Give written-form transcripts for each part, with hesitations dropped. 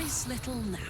nice little nap.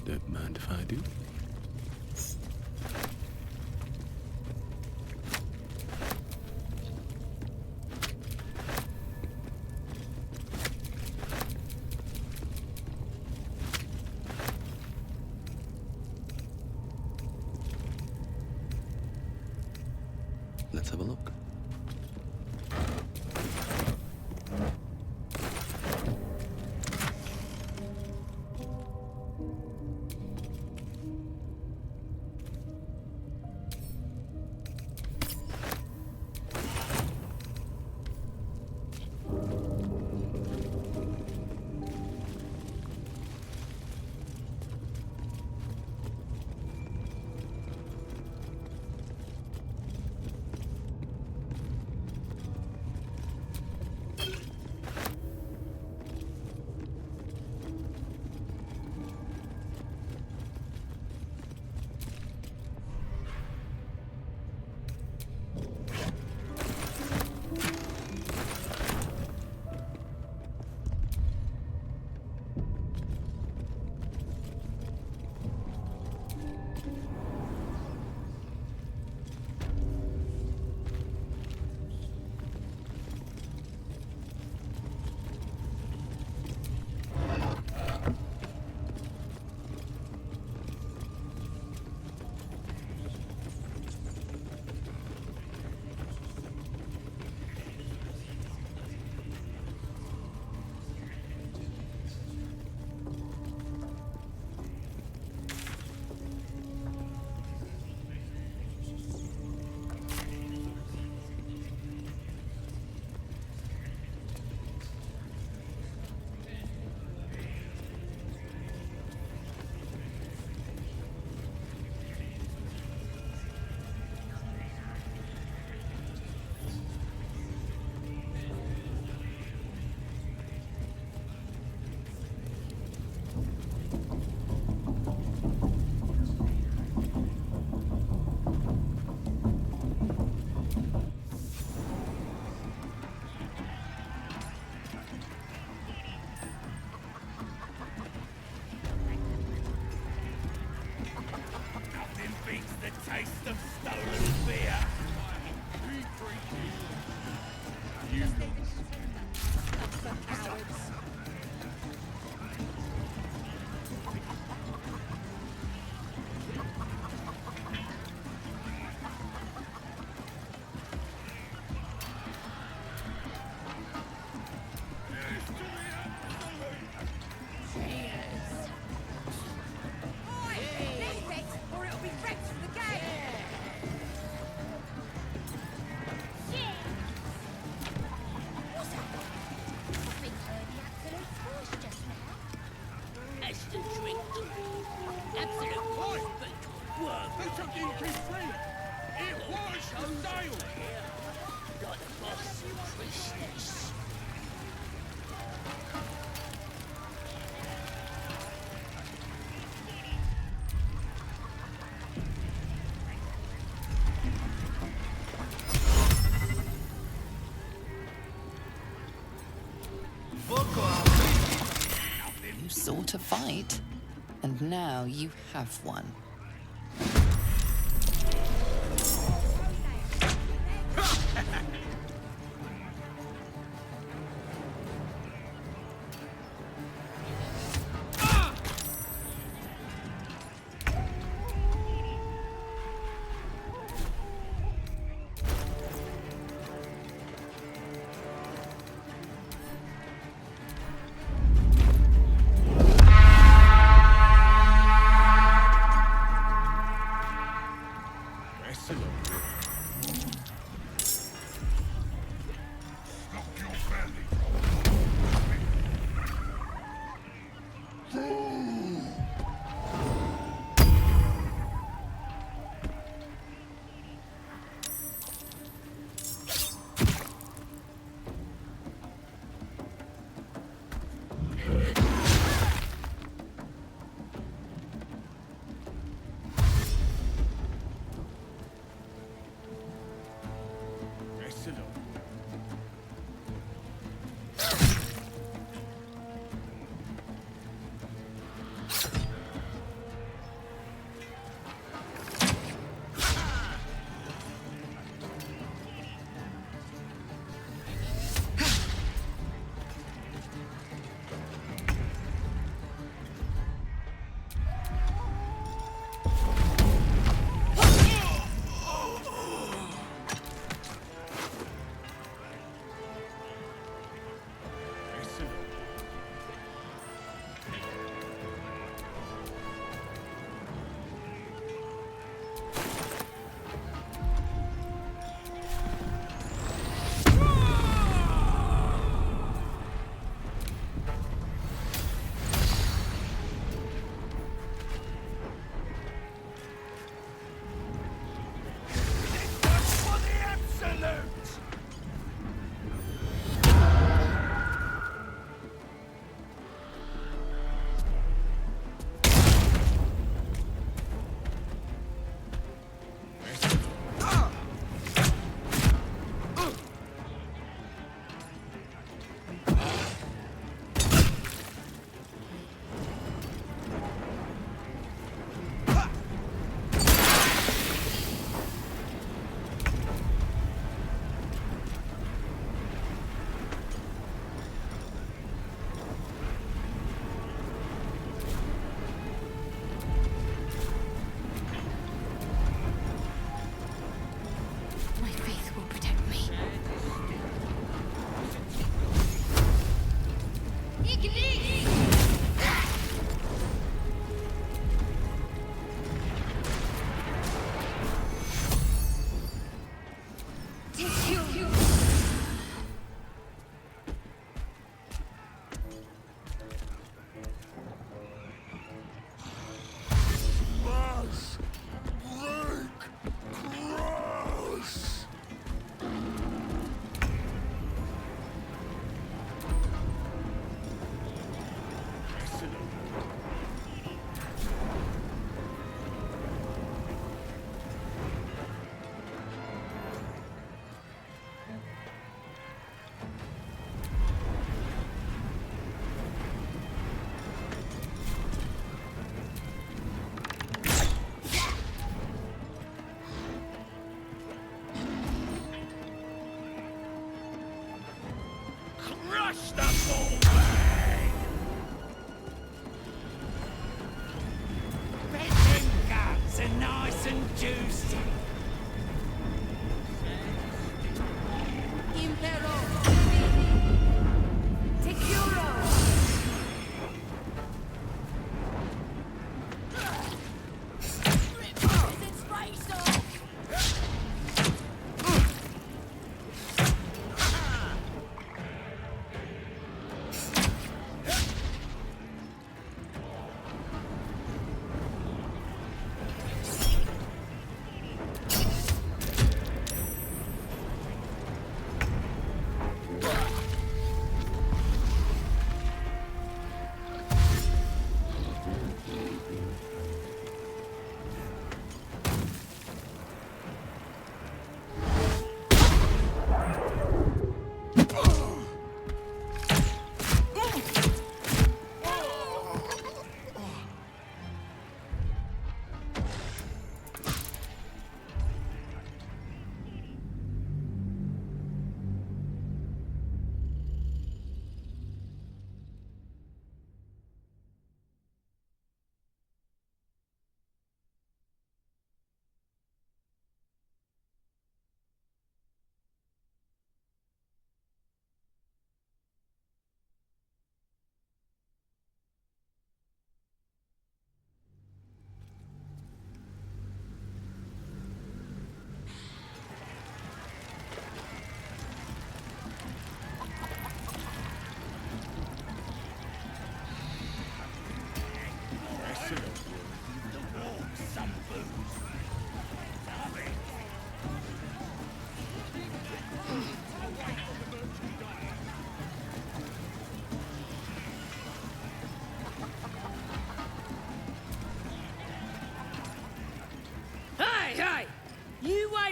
Don't mind if I do. Let's have a look. What's sought a fight, and now you have one.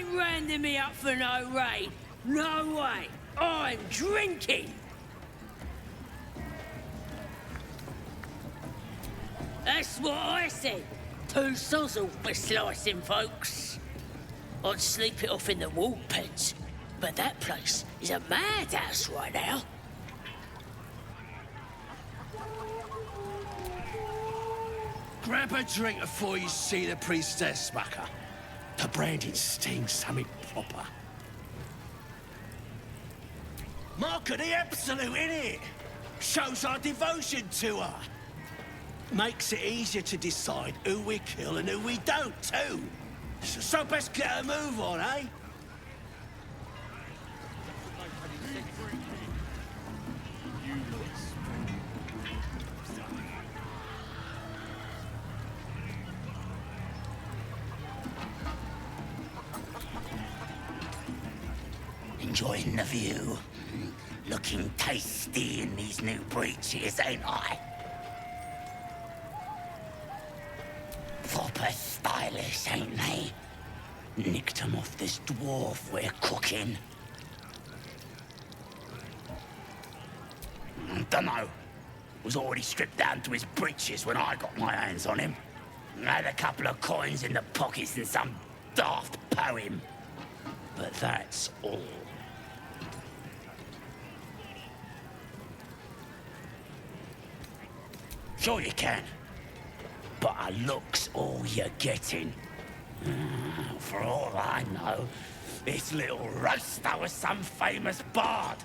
ain't rounding me up for no raid. No way. I'm drinking. That's what I said. 2 sozzle for slicing, folks. I'd sleep it off in the wall pens, but that place is a madhouse right now. Grab a drink before you see the priestess, mucker. The branding stings something proper. Mark of the absolute, innit? Shows our devotion to her. Makes it easier to decide who we kill and who we don't, too. So best get a move on, eh? Enjoying the view. Looking tasty in these new breeches, ain't I? Proper stylish, ain't they? Nicked 'em off this dwarf we're cooking. Dunno. Was already stripped down to his breeches when I got my hands on him. Had a couple of coins in the pockets and some daft poem. But that's all. Sure you can. But a look's all you're getting. For all I know, this little roaster was some famous bard.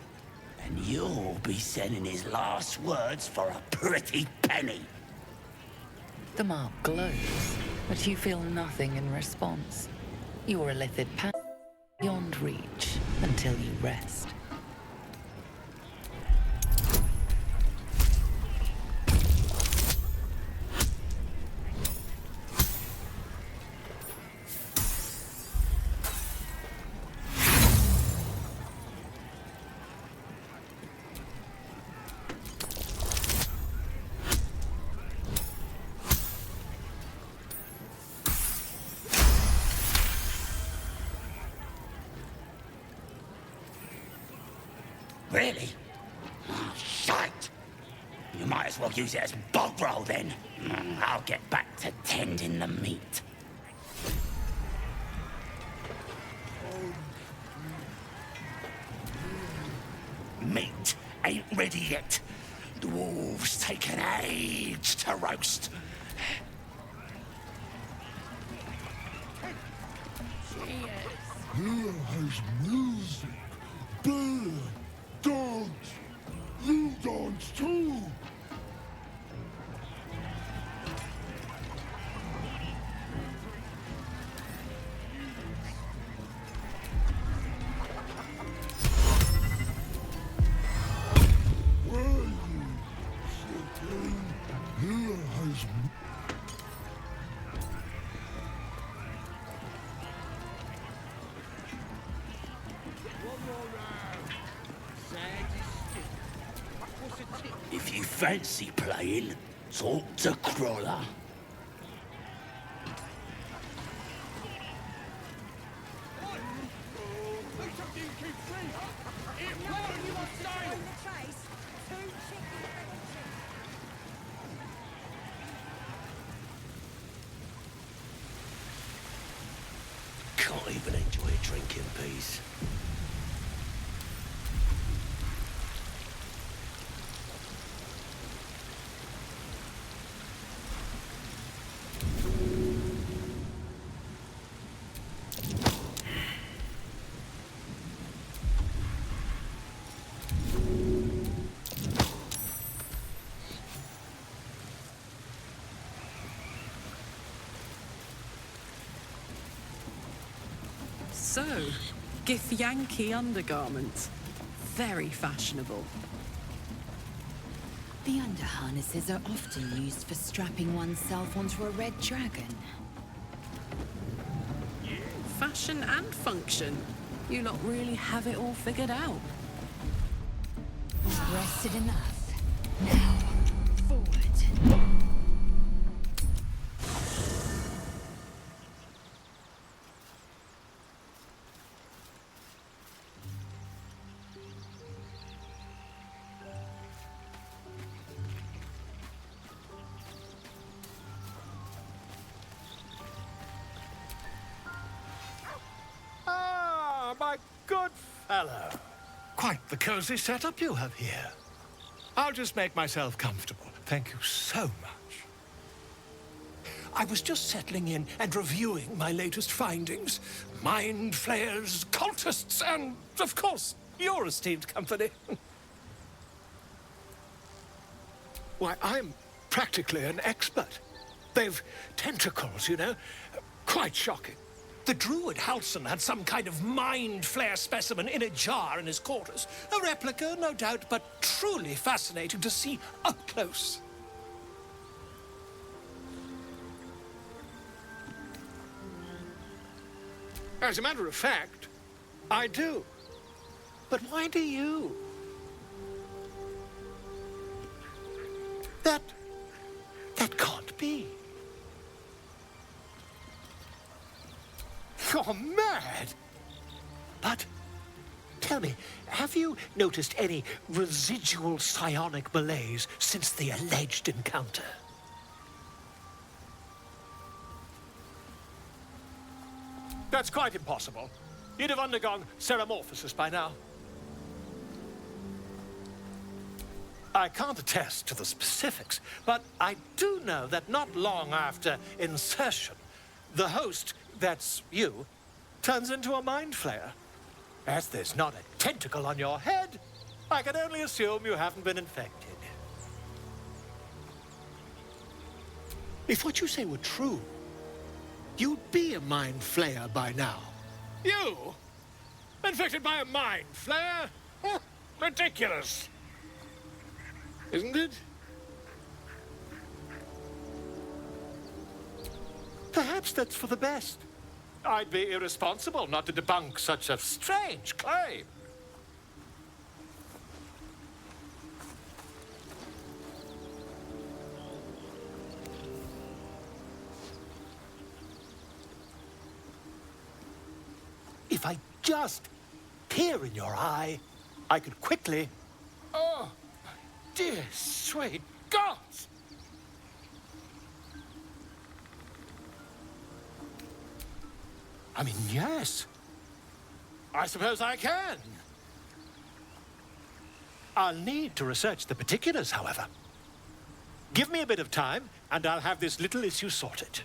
And you'll be sending his last words for a pretty penny. The mark glows, but you feel nothing in response. Your illithid power beyond reach until you rest. Really? Oh, shite! You might as well use it as bog roll then. I'll get back to tending the meat. Meat ain't ready yet. The wolves take an age to roast. Here has music. Beer. Dance. You dance too. Where you sitting? Here has If you fancy playing, talk to Crawler. Can't even enjoy a drink in peace. So, Githyanki undergarments. Very fashionable. The underharnesses are often used for strapping oneself onto a red dragon. Fashion and function. You lot really have it all figured out. Rested enough. Now, forward. good fellow. Quite the cozy setup you have here. I'll just make myself comfortable. Thank you so much. I was just settling in and reviewing my latest findings. Mind flayers, cultists, and, of course, your esteemed company. Why, I'm practically an expert. They've tentacles, you know. Quite shocking. The druid Halson had some kind of mind flayer specimen in a jar in his quarters. A replica, no doubt, but truly fascinating to see up close. As a matter of fact, I do. But why do you? That can't be. You're mad. But tell me, have you noticed any residual psionic malaise since the alleged encounter? That's quite impossible. You'd have undergone ceramorphosis by now. I can't attest to the specifics, but I do know that not long after insertion, the host, that's you, turns into a mind flayer. As there's not a tentacle on your head, I can only assume you haven't been infected. If what you say were true, you'd be a mind flayer by now. You? Infected by a mind flayer? Ridiculous. Isn't it? Perhaps that's for the best. I'd be irresponsible not to debunk such a strange claim. If I just peer in your eye, I could quickly... Oh, my dear, sweet gods! I mean, yes. I suppose I can. I'll need to research the particulars, however. Give me a bit of time, and I'll have this little issue sorted.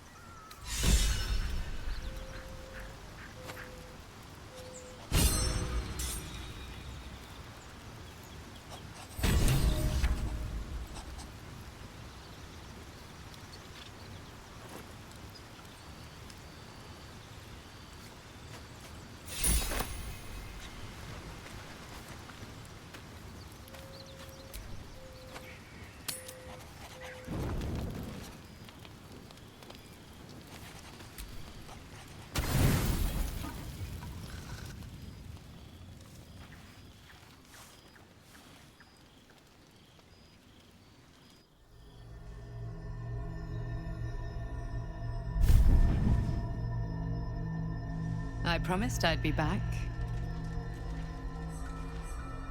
I promised I'd be back.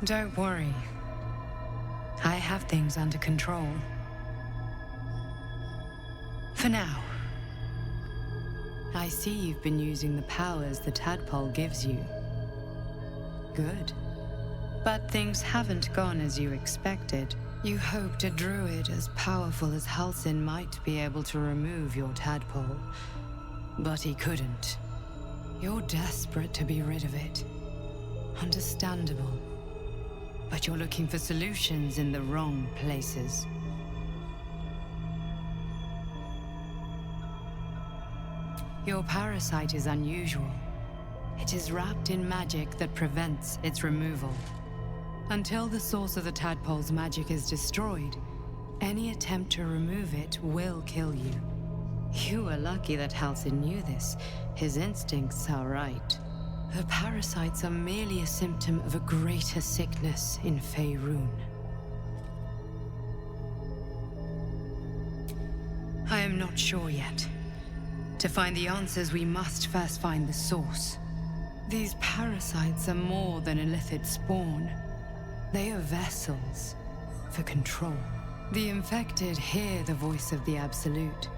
Don't worry. I have things under control. For now. I see you've been using the powers the tadpole gives you. Good. But things haven't gone as you expected. You hoped a druid as powerful as Halsin might be able to remove your tadpole. But he couldn't. You're desperate to be rid of it. Understandable. But you're looking for solutions in the wrong places. Your parasite is unusual. It is wrapped in magic that prevents its removal. Until the source of the tadpole's magic is destroyed, any attempt to remove it will kill you. You were lucky that Halsin knew this. His instincts are right. The parasites are merely a symptom of a greater sickness in Faerun. I am not sure yet. To find the answers, we must first find the source. These parasites are more than illithid spawn. They are vessels for control. The infected hear the voice of the Absolute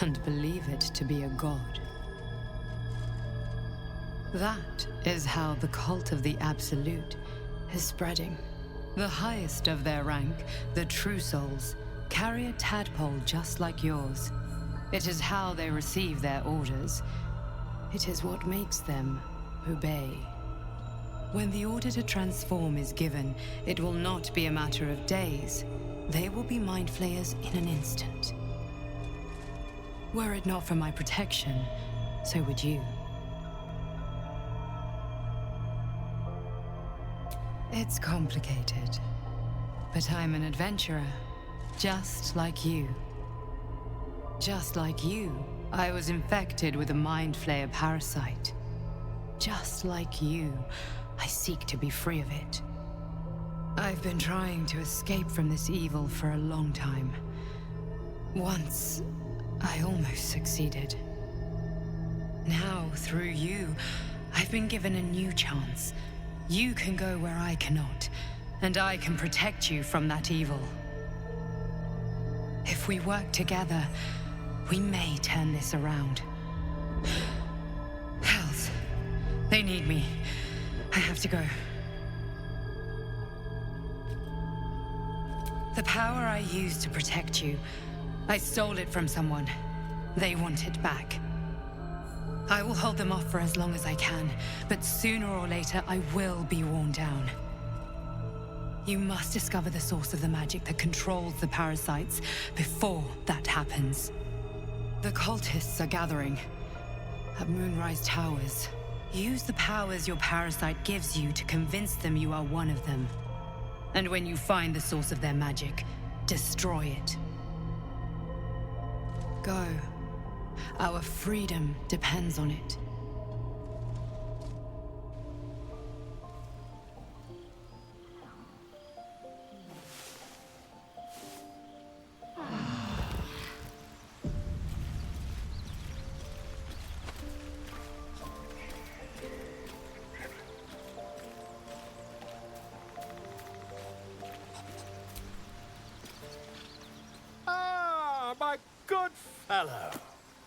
and believe it to be a god. That is how the cult of the Absolute is spreading. The highest of their rank, the True Souls, carry a tadpole just like yours. It is how they receive their orders. It is what makes them obey. When the order to transform is given, it will not be a matter of days. They will be mind flayers in an instant. Were it not for my protection, so would you. It's complicated, but I'm an adventurer, just like you. Just like you, I was infected with a mind flayer parasite. Just like you, I seek to be free of it. I've been trying to escape from this evil for a long time. Once, I almost succeeded. Now, through you, I've been given a new chance. You can go where I cannot, and I can protect you from that evil. If we work together, we may turn this around. Hells, they need me. I have to go. The power I used to protect you, I stole it from someone. They want it back. I will hold them off for as long as I can, but sooner or later I will be worn down. You must discover the source of the magic that controls the parasites before that happens. The cultists are gathering at Moonrise Towers. Use the powers your parasite gives you to convince them you are one of them. And when you find the source of their magic, destroy it. Go. Our freedom depends on it. Ah, my good fellow.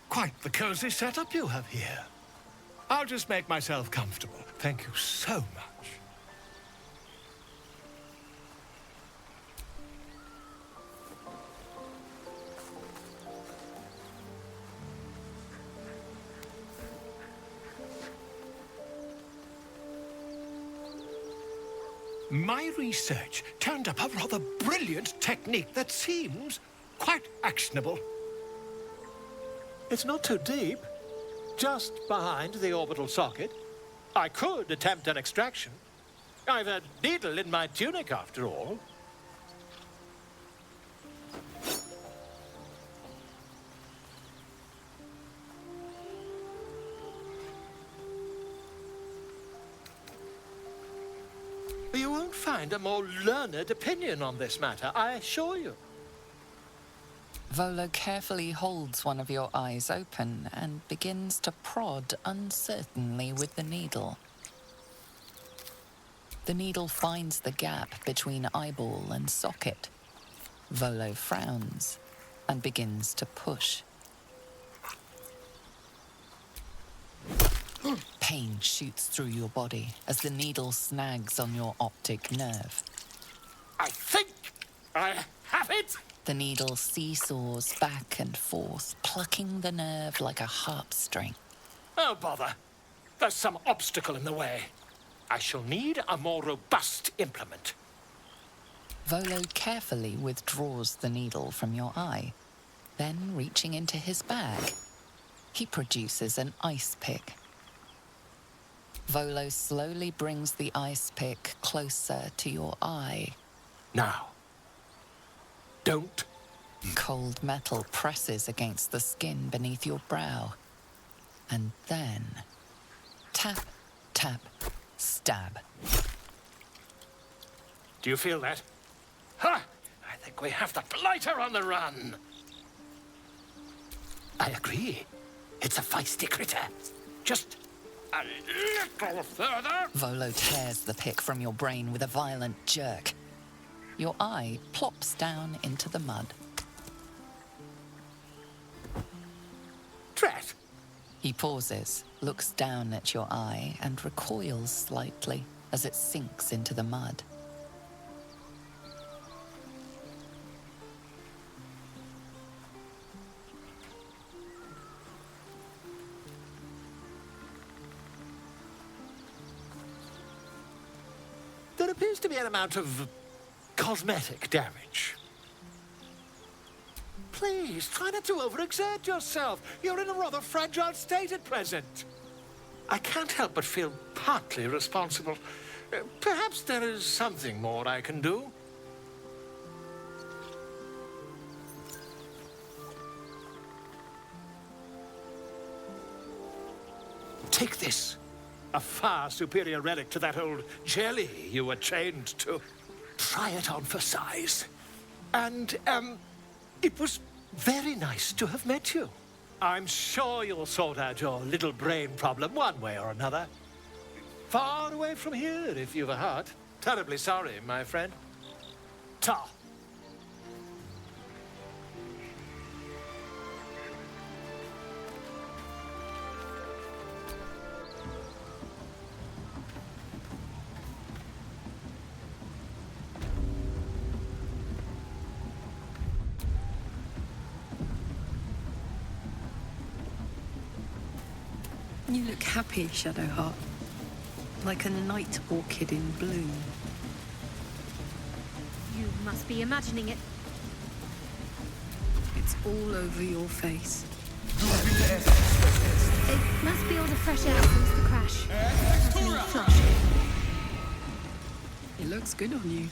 Quite the cozy setup you have here. I'll just make myself comfortable. Thank you so much. My research turned up a rather brilliant technique that seems quite actionable. It's not too deep, just behind the orbital socket. I could attempt an extraction. I've a needle in my tunic, after all. You won't find a more learned opinion on this matter, I assure you. Volo carefully holds one of your eyes open and begins to prod uncertainly with the needle. The needle finds the gap between eyeball and socket. Volo frowns and begins to push. Pain shoots through your body as the needle snags on your optic nerve. I think I have it! The needle seesaws back and forth, plucking the nerve like a harp string. Oh, bother. There's some obstacle in the way. I shall need a more robust implement. Volo carefully withdraws the needle from your eye. Then, reaching into his bag, he produces an ice pick. Volo slowly brings the ice pick closer to your eye. Now. Don't. Cold metal presses against the skin beneath your brow. And then, tap, tap, stab. Do you feel that? Ha! I think we have the blighter on the run. I agree. It's a feisty critter. Just a little further. Volo tears the pick from your brain with a violent jerk. Your eye plops down into the mud. Drat! He pauses, looks down at your eye, and recoils slightly as it sinks into the mud. There appears to be an amount of cosmetic damage. Please, try not to overexert yourself. You're in a rather fragile state at present. I can't help but feel partly responsible. Perhaps there is something more I can do. Take this. A far superior relic to that old jelly you were chained to. Try it on for size. And, it was very nice to have met you. I'm sure you'll sort out your little brain problem one way or another. Far away from here, if you've a heart. Terribly sorry, my friend. Ta. You look happy, Shadowheart. Like a night orchid in bloom. You must be imagining it. It's all over your face. It must be all the fresh air since the crash. Has me flushed. It looks good on you.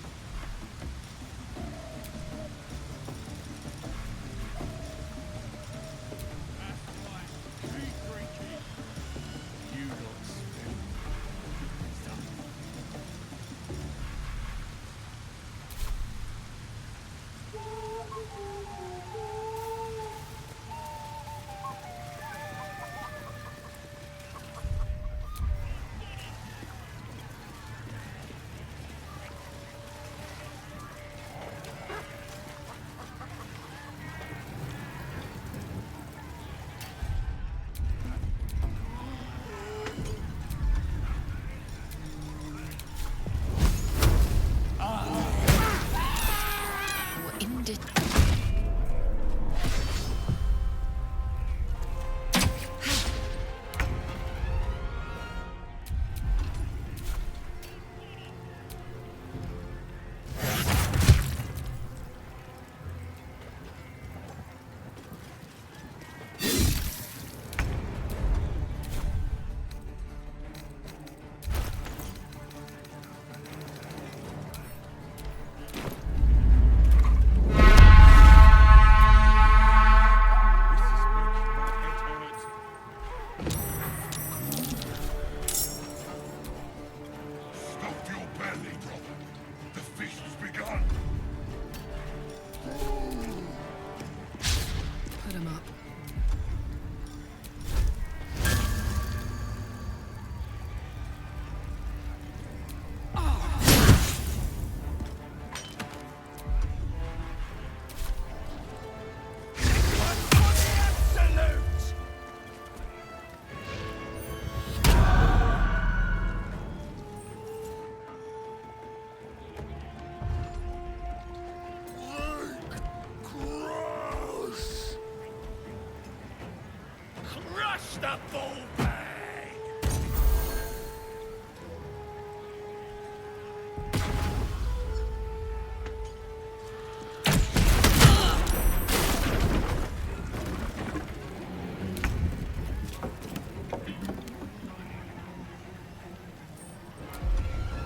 The bull